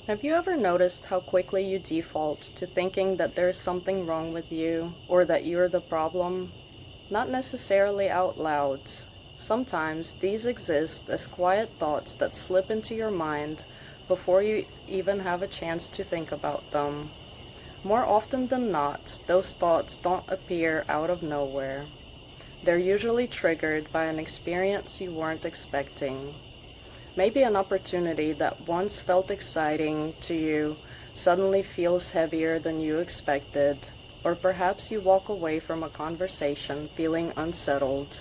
Have you ever noticed how quickly you default to thinking that there's something wrong with you or that you're the problem? Not necessarily out loud. Sometimes these exist as quiet thoughts that slip into your mind before you even have a chance to think about them. More often than not, those thoughts don't appear out of nowhere. They're usually triggered by an experience you weren't expecting. Maybe an opportunity that once felt exciting to you suddenly feels heavier than you expected, or perhaps you walk away from a conversation feeling unsettled.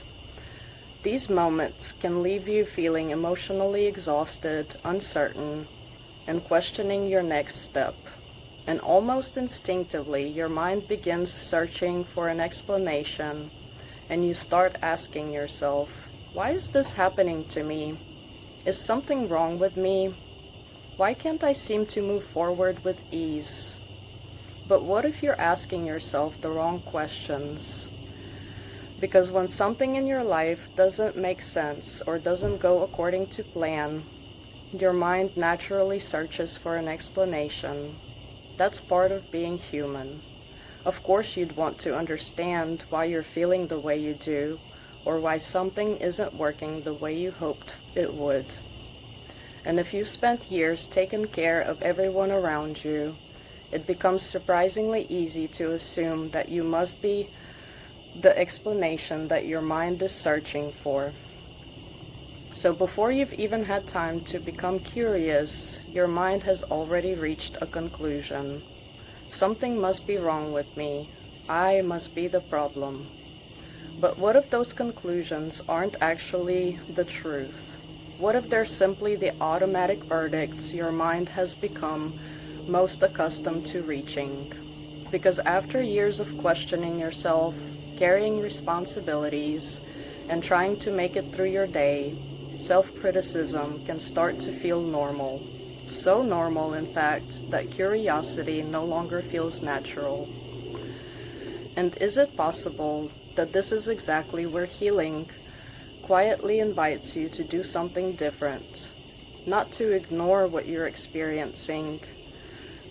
These moments can leave you feeling emotionally exhausted, uncertain, and questioning your next step. And almost instinctively, your mind begins searching for an explanation, and you start asking yourself, why is this happening to me? Is something wrong with me? Why can't I seem to move forward with ease? But what if you're asking yourself the wrong questions? Because when something in your life doesn't make sense or doesn't go according to plan, your mind naturally searches for an explanation. That's part of being human. Of course you'd want to understand why you're feeling the way you do, or why something isn't working the way you hoped it would. And if you've spent years taking care of everyone around you, it becomes surprisingly easy to assume that you must be the explanation that your mind is searching for. So before you've even had time to become curious, your mind has already reached a conclusion. Something must be wrong with me. I must be the problem. But what if those conclusions aren't actually the truth? What if they're simply the automatic verdicts your mind has become most accustomed to reaching? Because after years of questioning yourself, carrying responsibilities, and trying to make it through your day, self-criticism can start to feel normal. So normal, in fact, that curiosity no longer feels natural. And is it possible that this is exactly where healing quietly invites you to do something different? Not to ignore what you're experiencing,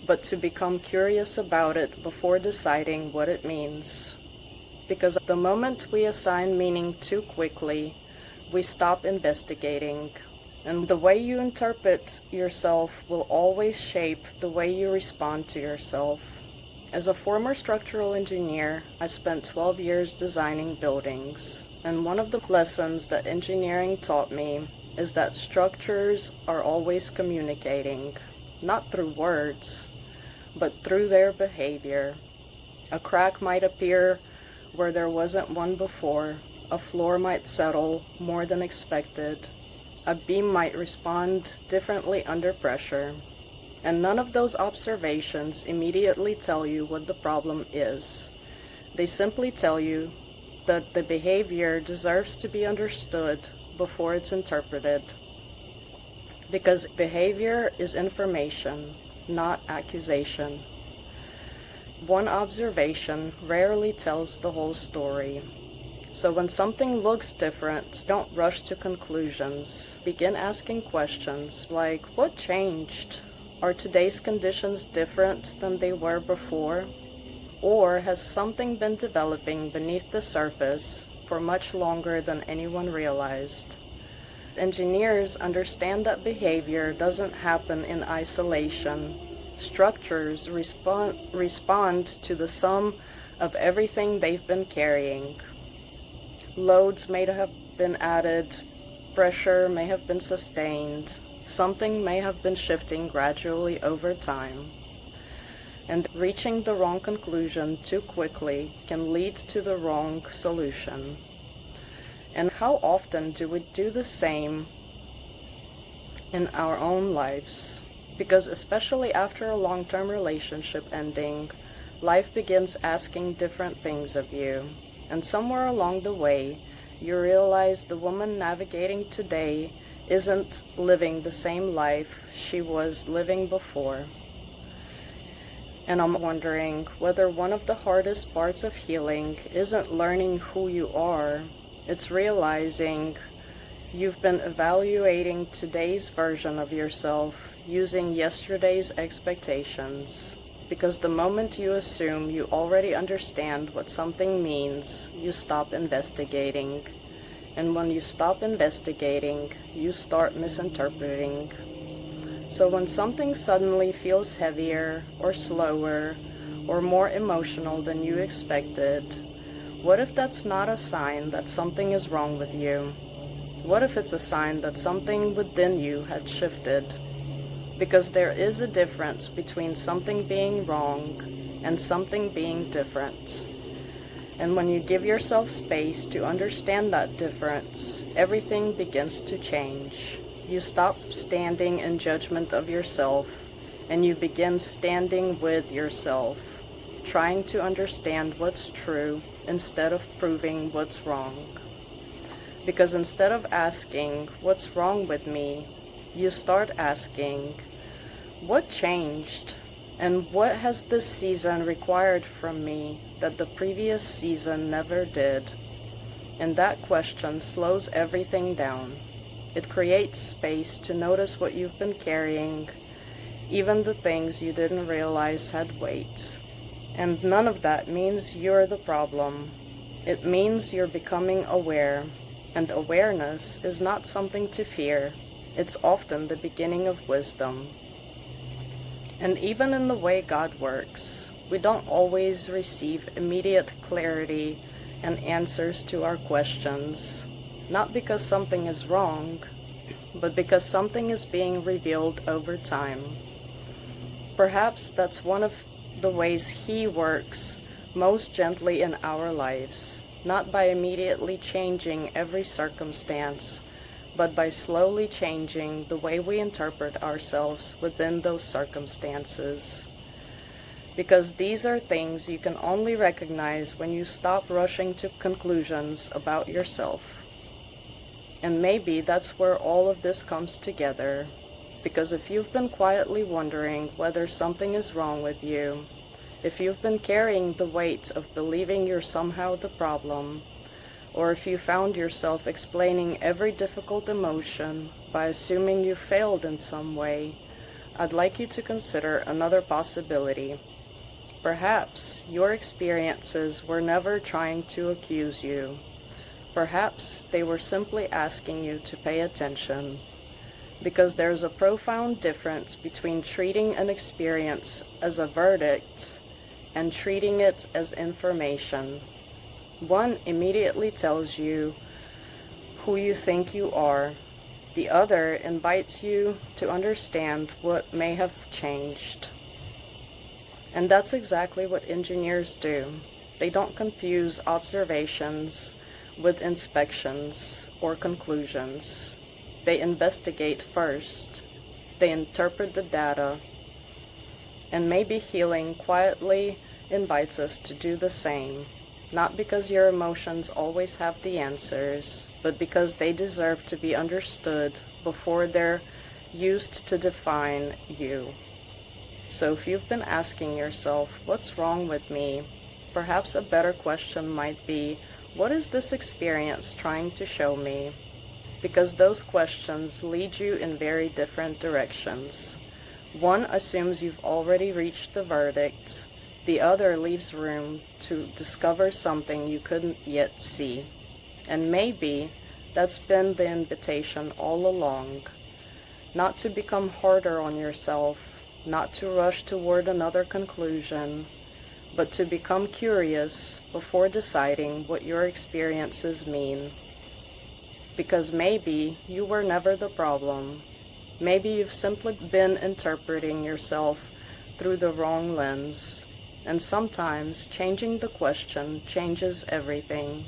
but to become curious about it before deciding what it means. Because the moment we assign meaning too quickly, we stop investigating. And the way you interpret yourself will always shape the way you respond to yourself. As a former structural engineer, I spent 12 years designing buildings. And one of the lessons that engineering taught me is that structures are always communicating, not through words, but through their behavior. A crack might appear where there wasn't one before. A floor might settle more than expected. A beam might respond differently under pressure. And none of those observations immediately tell you what the problem is. They simply tell you that the behavior deserves to be understood before it's interpreted. Because behavior is information, not accusation. One observation rarely tells the whole story. So when something looks different, don't rush to conclusions. Begin asking questions like, what changed? Are today's conditions different than they were before? Or has something been developing beneath the surface for much longer than anyone realized? Engineers understand that behavior doesn't happen in isolation. Structures respond to the sum of everything they've been carrying. Loads may have been added, pressure may have been sustained, something may have been shifting gradually over time. And reaching the wrong conclusion too quickly can lead to the wrong solution. And how often do we do the same in our own lives? Because especially after a long-term relationship ending, life begins asking different things of you. And somewhere along the way, you realize the woman navigating today isn't living the same life she was living before. And I'm wondering whether one of the hardest parts of healing isn't learning who you are, it's realizing you've been evaluating today's version of yourself using yesterday's expectations. Because the moment you assume you already understand what something means, you stop investigating. And when you stop investigating, you start misinterpreting. So when something suddenly feels heavier or slower or more emotional than you expected, what if that's not a sign that something is wrong with you? What if it's a sign that something within you had shifted? Because there is a difference between something being wrong and something being different. And when you give yourself space to understand that difference, everything begins to change. You stop standing in judgment of yourself, and you begin standing with yourself, trying to understand what's true instead of proving what's wrong. Because instead of asking, what's wrong with me, you start asking, what changed? And what has this season required from me that the previous season never did? And that question slows everything down. It creates space to notice what you've been carrying, even the things you didn't realize had weight. And none of that means you're the problem. It means you're becoming aware. And awareness is not something to fear. It's often the beginning of wisdom. And even in the way God works, we don't always receive immediate clarity and answers to our questions. Not because something is wrong, but because something is being revealed over time. Perhaps that's one of the ways He works most gently in our lives, not by immediately changing every circumstance, but by slowly changing the way we interpret ourselves within those circumstances. Because these are things you can only recognize when you stop rushing to conclusions about yourself. And maybe that's where all of this comes together. Because if you've been quietly wondering whether something is wrong with you, if you've been carrying the weight of believing you're somehow the problem, or if you found yourself explaining every difficult emotion by assuming you failed in some way, I'd like you to consider another possibility. Perhaps your experiences were never trying to accuse you. Perhaps they were simply asking you to pay attention. Because there's a profound difference between treating an experience as a verdict and treating it as information. One immediately tells you who you think you are. The other invites you to understand what may have changed. And that's exactly what engineers do. They don't confuse observations with inspections or conclusions. They investigate first. They interpret the data. And maybe healing quietly invites us to do the same. Not because your emotions always have the answers, but because they deserve to be understood before they're used to define you. So if you've been asking yourself, what's wrong with me? Perhaps a better question might be, what is this experience trying to show me? Because those questions lead you in very different directions. One assumes you've already reached the verdict. The other leaves room to discover something you couldn't yet see. And maybe that's been the invitation all along. Not to become harder on yourself, not to rush toward another conclusion, but to become curious before deciding what your experiences mean. Because maybe you were never the problem. Maybe you've simply been interpreting yourself through the wrong lens. And sometimes changing the question changes everything.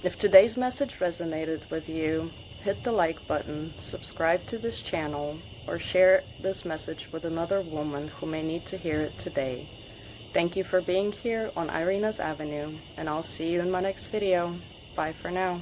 If today's message resonated with you, hit the like button, subscribe to this channel, or share this message with another woman who may need to hear it today. Thank you for being here on Irina's Avenue, and I'll see you in my next video. Bye for now.